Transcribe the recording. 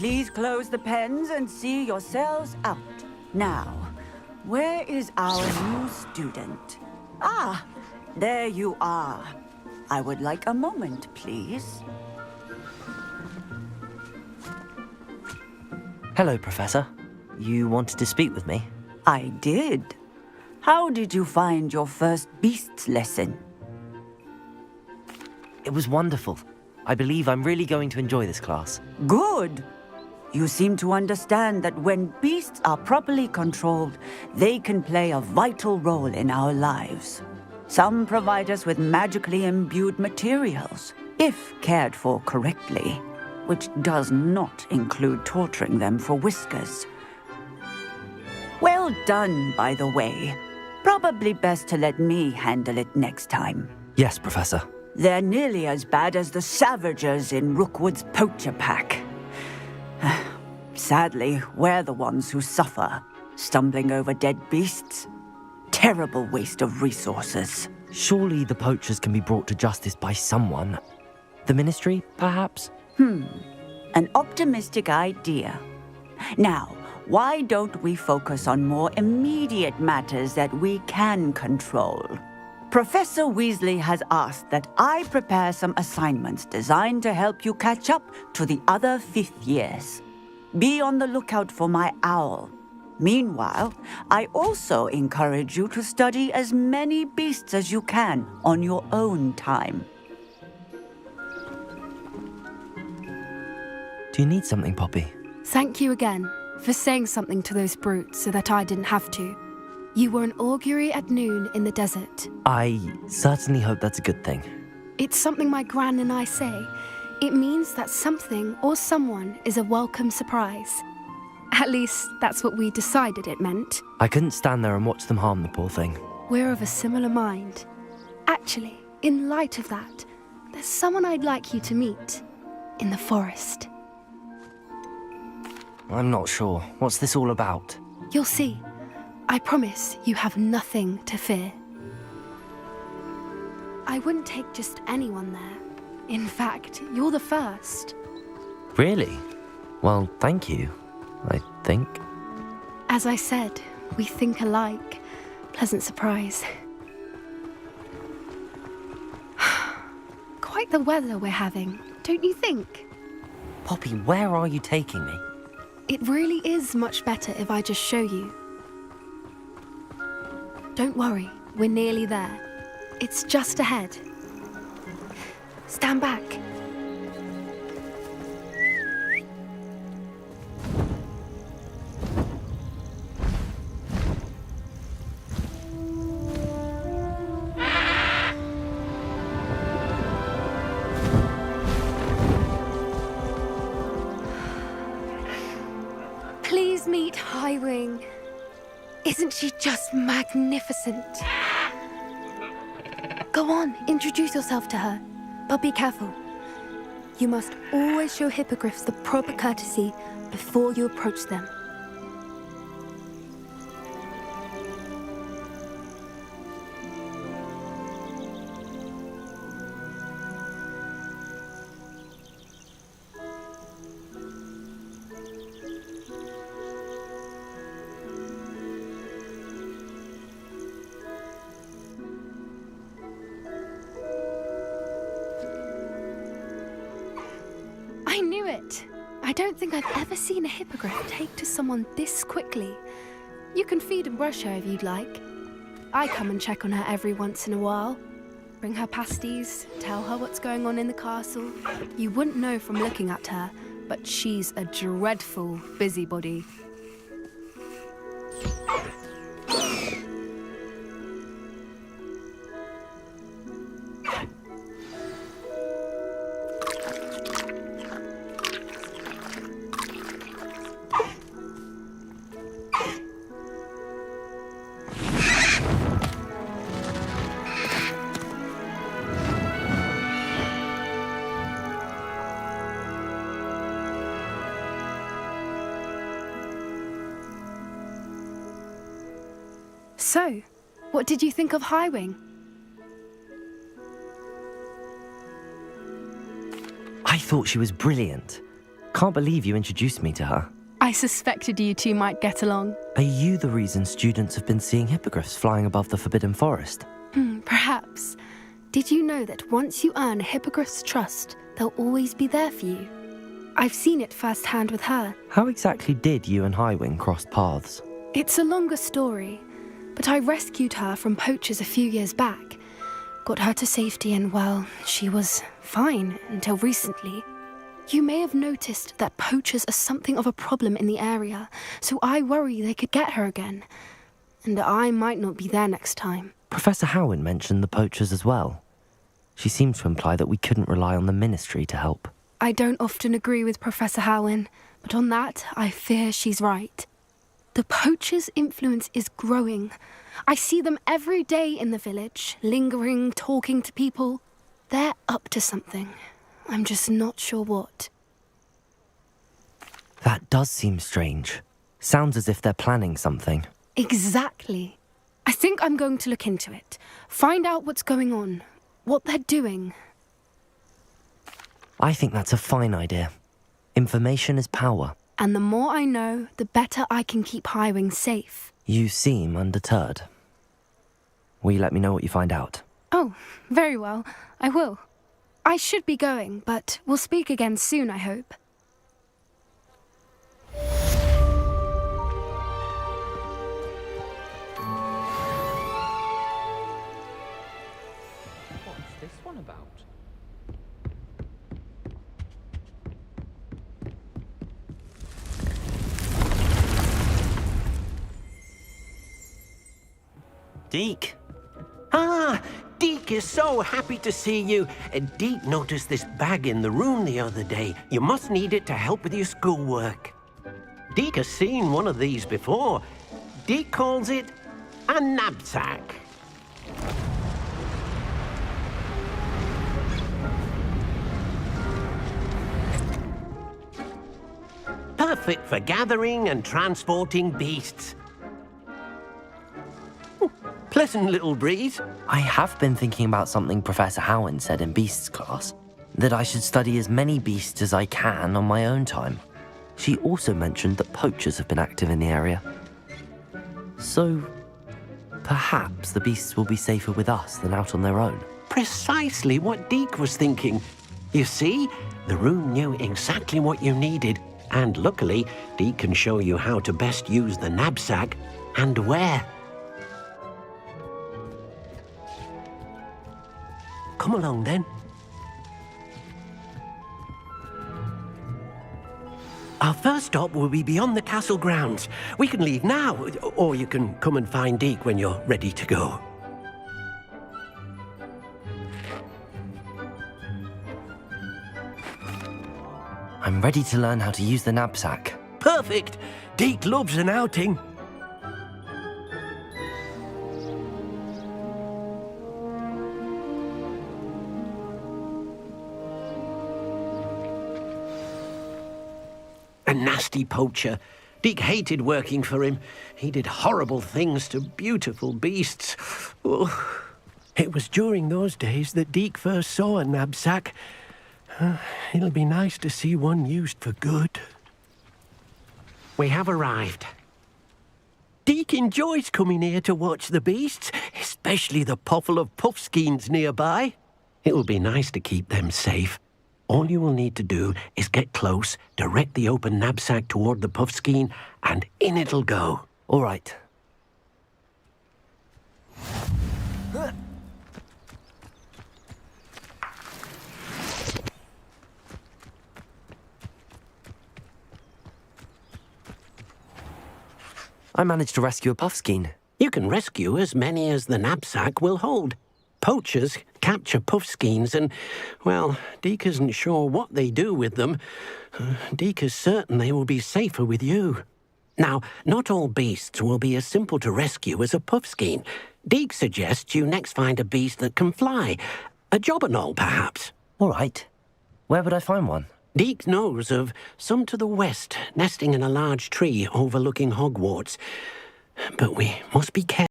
please close the pens and see yourselves out. Now, where is our new student? Ah, there you are. I would like a moment, please. Hello, Professor. You wanted to speak with me? I did. How did you find your first beasts lesson? It was wonderful. I believe I'm really going to enjoy this class. Good. You seem to understand that when beasts are properly controlled, they can play a vital role in our lives. Some provide us with magically imbued materials, if cared for correctly, which does not include torturing them for whiskers. Well done, by the way. Probably best to let me handle it next time. Yes, Professor. They're nearly as bad as the Savagers in Rookwood's poacher pack. Sadly, we're the ones who suffer, stumbling over dead beasts. Terrible waste of resources. Surely the poachers can be brought to justice by someone. The Ministry, perhaps? An optimistic idea. Now, why don't we focus on more immediate matters that we can control? Professor Weasley has asked that I prepare some assignments designed to help you catch up to the other fifth years. Be on the lookout for my owl. Meanwhile, I also encourage you to study as many beasts as you can on your own time. Do you need something, Poppy? Thank you again for saying something to those brutes so that I didn't have to. You were an augury at noon in the desert. I certainly hope that's a good thing. It's something my gran and I say. It means that something or someone is a welcome surprise. At least, that's what we decided it meant. I couldn't stand there and watch them harm the poor thing. We're of a similar mind. Actually, in light of that, there's someone I'd like you to meet. In the forest. I'm not sure. What's this all about? You'll see. I promise you have nothing to fear. I wouldn't take just anyone there. In fact, you're the first. Really? Well, thank you, I think. As I said, we think alike. Pleasant surprise. Quite the weather we're having, don't you think? Poppy, where are you taking me? It really is much better if I just show you. Don't worry, we're nearly there. It's just ahead. Stand back. Please meet Highwing. Isn't she just magnificent? Go on, introduce yourself to her. But be careful. You must always show hippogriffs the proper courtesy before you approach them. I knew it! I don't think I've ever seen a hippogriff take to someone this quickly. You can feed and brush her if you'd like. I come and check on her every once in a while. Bring her pasties, tell her what's going on in the castle. You wouldn't know from looking at her, but she's a dreadful busybody. So, what did you think of Highwing? I thought she was brilliant. Can't believe you introduced me to her. I suspected you two might get along. Are you the reason students have been seeing hippogriffs flying above the Forbidden Forest? Perhaps. Did you know that once you earn a hippogriff's trust, they'll always be there for you? I've seen it firsthand with her. How exactly did you and Highwing cross paths? It's a longer story, but I rescued her from poachers a few years back. Got her to safety and, well, she was fine until recently. You may have noticed that poachers are something of a problem in the area, so I worry they could get her again. And I might not be there next time. Professor Howin mentioned the poachers as well. She seemed to imply that we couldn't rely on the Ministry to help. I don't often agree with Professor Howin, but on that, I fear she's right. The poachers' influence is growing. I see them every day in the village, lingering, talking to people. They're up to something. I'm just not sure what. That does seem strange. Sounds as if they're planning something. Exactly. I think I'm going to look into it. Find out what's going on, what they're doing. I think that's a fine idea. Information is power. And the more I know, the better I can keep Highwing safe. You seem undeterred. Will you let me know what you find out? Oh, very well. I will. I should be going, but we'll speak again soon, I hope. What's this one about? Deke! Ah, Deke is so happy to see you. Deke noticed this bag in the room the other day. You must need it to help with your schoolwork. Deke has seen one of these before. Deke calls it a knapsack. Perfect for gathering and transporting beasts. Pleasant little breeze. I have been thinking about something Professor Howin said in Beasts class. That I should study as many beasts as I can on my own time. She also mentioned that poachers have been active in the area. So, perhaps the beasts will be safer with us than out on their own. Precisely what Deke was thinking. You see, the room knew exactly what you needed, and luckily, Deke can show you how to best use the knapsack and where. Come along then. Our first stop will be beyond the castle grounds. We can leave now, or you can come and find Deke when you're ready to go. I'm ready to learn how to use the knapsack. Perfect! Deke loves an outing. A nasty poacher. Deke hated working for him. He did horrible things to beautiful beasts. Oh. It was during those days that Deke first saw a knapsack. It'll be nice to see one used for good. We have arrived. Deke enjoys coming here to watch the beasts, especially the potful of puffskeins nearby. It'll be nice to keep them safe. All you will need to do is get close, direct the open knapsack toward the puffskein, and in it'll go. All right. I managed to rescue a puffskein. You can rescue as many as the knapsack will hold. Poachers capture puffskeins and, well, Deke isn't sure what they do with them. Deke is certain they will be safer with you. Now, not all beasts will be as simple to rescue as a puffskein. Deke suggests you next find a beast that can fly. A jobberknoll, perhaps. All right. Where would I find one? Deke knows of some to the west, nesting in a large tree overlooking Hogwarts. But we must be careful.